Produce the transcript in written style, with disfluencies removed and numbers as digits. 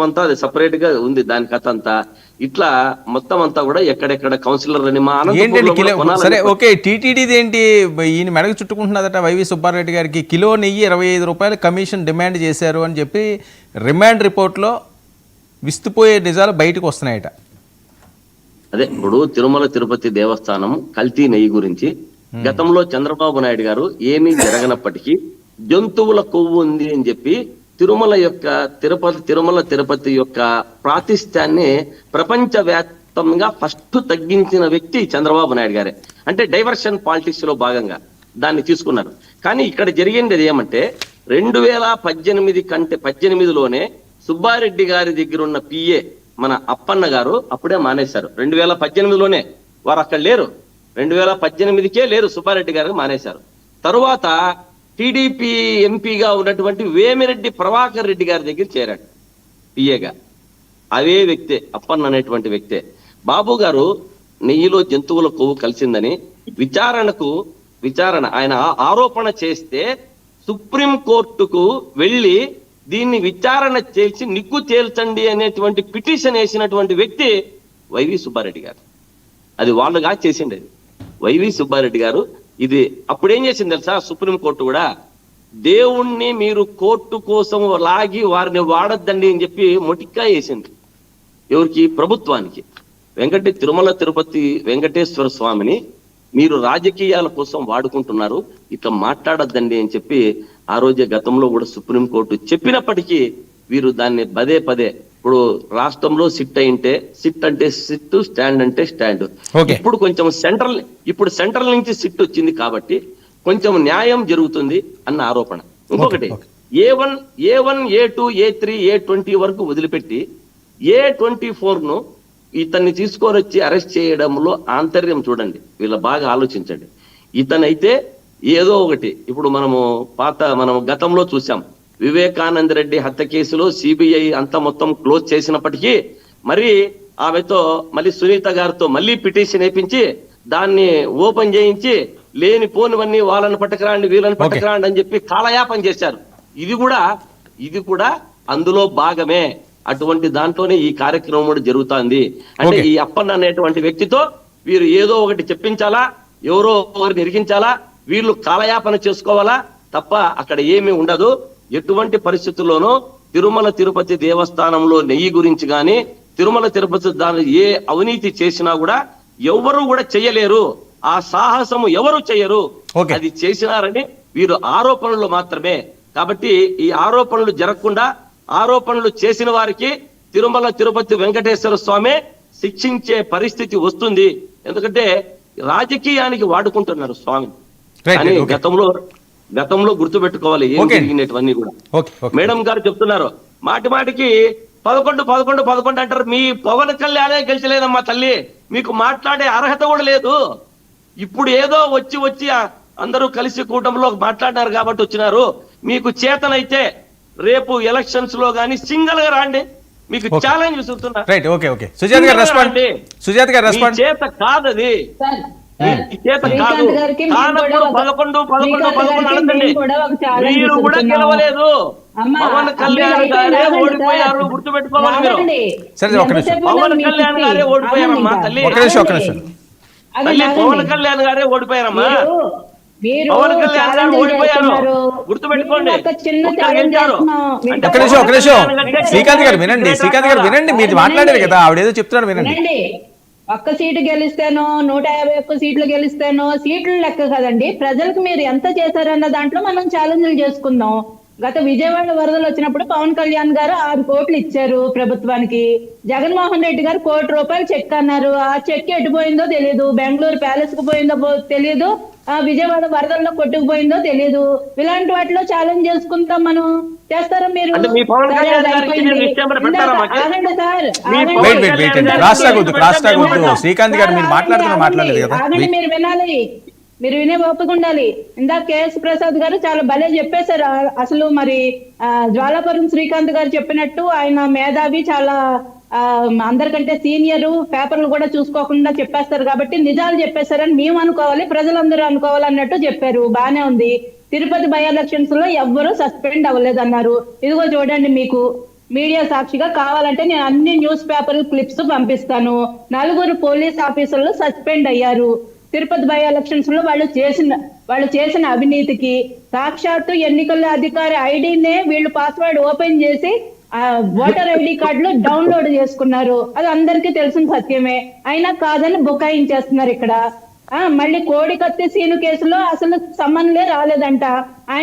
అంతా అది సపరేట్ గా ఉంది దాని కథ అంతా. ఇట్లా మొత్తం అంతా కూడా ఎక్కడెక్కడ కౌన్సిలర్ అని మా సరే ఓకే, టీటీడీది ఏంటి ఈయన మెడకు చుట్టుకుంటున్నదట వైవి సుబ్బారెడ్డి గారికి కిలో నెయ్యి 25 రూపాయలు కమిషన్ డిమాండ్ చేశారు అని చెప్పి రిమాండ్ రిపోర్ట్లో విస్తుపోయే నిజాలు బయటకు వస్తున్నాయట. అదే ఇప్పుడు తిరుమల తిరుపతి దేవస్థానం కల్తీ నెయ్యి గురించి గతంలో చంద్రబాబు నాయుడు గారు ఏమీ జరగనప్పటికీ జంతువుల కొవ్వు ఉంది అని చెప్పి తిరుమల తిరుపతి యొక్క ప్రాతిష్ఠ్యాన్ని ప్రపంచవ్యాప్తంగా ఫస్ట్ తగ్గించిన వ్యక్తి చంద్రబాబు నాయుడు గారే. అంటే డైవర్షన్ పాలిటిక్స్ లో భాగంగా దాన్ని తీసుకున్నారు. కానీ ఇక్కడ జరిగింది ఏమంటే 2018లోనే సుబ్బారెడ్డి గారి దగ్గర ఉన్న పిఏ మన అప్పన్న గారు అప్పుడే మానేశారు. 2018లోనే వారు అక్కడ లేరు, 2018కే లేరు, సుబ్బారెడ్డి గారు మానేశారు. తరువాత టీడీపీ ఎంపీగా ఉన్నటువంటి వేమిరెడ్డి ప్రభాకర్ రెడ్డి గారి దగ్గర చేరాడు పిఏగా. అవే వ్యక్తే అప్పన్న అనేటువంటి వ్యక్తే. బాబు గారు నెయ్యిలో జంతువుల కొవ్వు కలిసిందని విచారణ ఆయన ఆరోపణ చేస్తే సుప్రీంకోర్టుకు వెళ్ళి దీన్ని విచారణ చేసి నిగ్గు తేల్చండి అనేటువంటి పిటిషన్ వేసినటువంటి వ్యక్తి వైవి సుబ్బారెడ్డి గారు. అది వాళ్ళుగా చేసిండేది వైవి సుబ్బారెడ్డి గారు. ఇది అప్పుడు ఏం చేసింది తెలుసా, సుప్రీంకోర్టు కూడా దేవుణ్ణి మీరు కోర్టు కోసం లాగి వారిని వాడద్దండి అని చెప్పి మొటిక్కా వేసింది. ఎవరికి? ప్రభుత్వానికి. తిరుమల తిరుపతి వెంకటేశ్వర స్వామిని మీరు రాజకీయాల కోసం వాడుకుంటున్నారు, ఇట్లా మాట్లాడద్దండి అని చెప్పి ఆ రోజే గతంలో కూడా సుప్రీంకోర్టు చెప్పినప్పటికీ వీరు దాన్ని పదే ఇప్పుడు రాష్ట్రంలో సిట్ అంటే సిట్, స్టాండ్ అంటే స్టాండ్. ఇప్పుడు కొంచెం సెంట్రల్ నుంచి సిట్ వచ్చింది కాబట్టి కొంచెం న్యాయం జరుగుతుంది అన్న ఆరోపణ. ఇంకొకటి A1, A2, A3, A20 వరకు వదిలిపెట్టి A24ను ఇతన్ని తీసుకొని వచ్చి అరెస్ట్ చేయడంలో ఆంతర్యం చూడండి. వీళ్ళ బాగా ఆలోచించండి. ఇతనైతే ఏదో ఒకటి ఇప్పుడు మనం గతంలో చూసాం, వివేకానంద రెడ్డి హత్య కేసులో సిబిఐ అంతా మొత్తం క్లోజ్ చేసినప్పటికీ మరి ఆమెతో మళ్ళీ సునీత గారితో మళ్ళీ పిటిషన్ వేయించి దాన్ని ఓపెన్ చేయించి లేనిపోనివన్నీ వాళ్ళని పట్టకరాండి వీళ్ళని పట్టకరాండి అని చెప్పి కాలయాపన చేశారు. ఇది కూడా అందులో భాగమే. అటువంటి దాంట్లోనే ఈ కార్యక్రమం కూడా జరుగుతుంది. అంటే ఈ అప్పన్న అనేటువంటి వ్యక్తితో వీరు ఏదో ఒకటి చెప్పించాలా, ఎవరో ఒకరిని ఇరికించాలా, వీళ్ళు కాలయాపన చేసుకోవాలా తప్ప అక్కడ ఏమీ ఉండదు. ఎటువంటి పరిస్థితుల్లోనూ తిరుమల తిరుపతి దేవస్థానంలో నెయ్యి గురించి గాని తిరుమల తిరుపతి దాని ఏ అవినీతి చేసినా కూడా ఎవరు కూడా చెయ్యలేరు. ఆ సాహసము ఎవరు చెయ్యరు. అది చేసినారని వీరు ఆరోపణలు మాత్రమే. కాబట్టి ఈ ఆరోపణలు జరగకుండా ఆరోపణలు చేసిన వారికి తిరుమల తిరుపతి వెంకటేశ్వర స్వామి శిక్షించే పరిస్థితి వస్తుంది. ఎందుకంటే రాజకీయానికి వాడుకుంటున్నారు స్వామి. కానీ గతంలో గుర్తుపెట్టుకోవాలి ఏం జరిగినటువన్నీ కూడా. మేడం గారు చెప్తున్నారు మాటికి 11 అంటారు. మీ పవన్ కళ్యాణే గెలిచలేదమ్మా తల్లి, మీకు మాట్లాడే అర్హత కూడా లేదు. ఇప్పుడు ఏదో వచ్చి అందరూ కలిసి కూటమిలో మాట్లాడినారు కాబట్టి వచ్చినారు. మీకు చేతనైతే రేపు ఎలక్షన్స్ లో గానీ సింగిల్ గా రాండి, మీకు ఛాలెంజ్ విసురుతున్నా. చేత కాదది, చేత కాదు. కానప్పుడు 11 అనదండి. మీరు కూడా గెలవలేదు. పవన్ కళ్యాణ్ గారే ఓడిపోయారు, గుర్తుపెట్టుకోవాలి మీరు. పవన్ కళ్యాణ్ గారే ఓడిపోయారమ్మా తల్లి, పవన్ కళ్యాణ్ గారే ఓడిపోయారమ్మా. పవన్ కళ్యాణ్ గారు ఓడిపోయారు, గుర్తుపెట్టుకోండి. శ్రీకాంత్ గారు వినండి, మీరు మాట్లాడారు కదా, ఆవిడేదో చెప్తున్నారు వినండి. ఒక్క సీటు గెలిస్తేనో 151 సీట్లు గెలిస్తేనో సీట్లు లెక్క కదండి. ప్రజలకు మీరు ఎంత చేశారన్న దాంట్లో మనం ఛాలెంజ్లు చేసుకుందాం. గత విజయవాడ వరదలు వచ్చినప్పుడు పవన్ కళ్యాణ్ గారు 6 కోట్లు ఇచ్చారు ప్రభుత్వానికి. జగన్మోహన్ రెడ్డి గారు ₹1 కోటి చెక్ అన్నారు. ఆ చెక్ ఎటుపోయిందో తెలియదు. బెంగళూరు ప్యాలెస్ కు పోయిందో తెలియదు, విజయవాడ వరదల్లో కొట్టుకుపోయిందో తెలియదు. ఇలాంటి వాటిలో ఛాలెంజ్ చేసుకుంటాం మనం. చేస్తారా మీరు? శ్రీకాంత్ గారు మీరు మాట్లాడలేదు కదా, మీరు వినాలి, మీరు వినే ఓపిక ఉండాలి. ఇందాక కేఎస్ ప్రసాద్ గారు చాలా భలే చెప్పేశారు. అసలు మరి జ్వాలాపురం శ్రీకాంత్ గారు చెప్పినట్టు ఆయన మేధావి, చాలా అందరికంటే సీనియర్, పేపర్లు కూడా చూసుకోకుండా చెప్పేస్తారు కాబట్టి నిజాలు చెప్పేశారని మేము అనుకోవాలి, ప్రజలందరూ అనుకోవాలి అన్నట్టు చెప్పారు. బానే ఉంది. తిరుపతి బై ఎలక్షన్స్ లో ఎవ్వరూ సస్పెండ్ అవ్వలేదన్నారు. ఇదిగో చూడండి, మీకు మీడియా సాక్షిగా కావాలంటే నేను అన్ని న్యూస్ పేపర్ క్లిప్స్ పంపిస్తాను. 4 పోలీస్ ఆఫీసర్లు సస్పెండ్ అయ్యారు తిరుపతి బై ఎలక్షన్స్ లో వాళ్ళు చేసిన అవినీతికి. సాక్షాత్తు ఎన్నికల అధికారి ఐడినే వీళ్ళు పాస్వర్డ్ ఓపెన్ చేసి ఓటర్ ఐడి కార్డులు డౌన్లోడ్ చేసుకున్నారు. అది అందరికీ తెలిసిన సత్యమే. అయినా కాదని బుకాయించేస్తున్నారు ఇక్కడ. మళ్ళీ కోడికత్తి సీను కేసులో అసలు సమన్లే రాలేదంట. ఆయన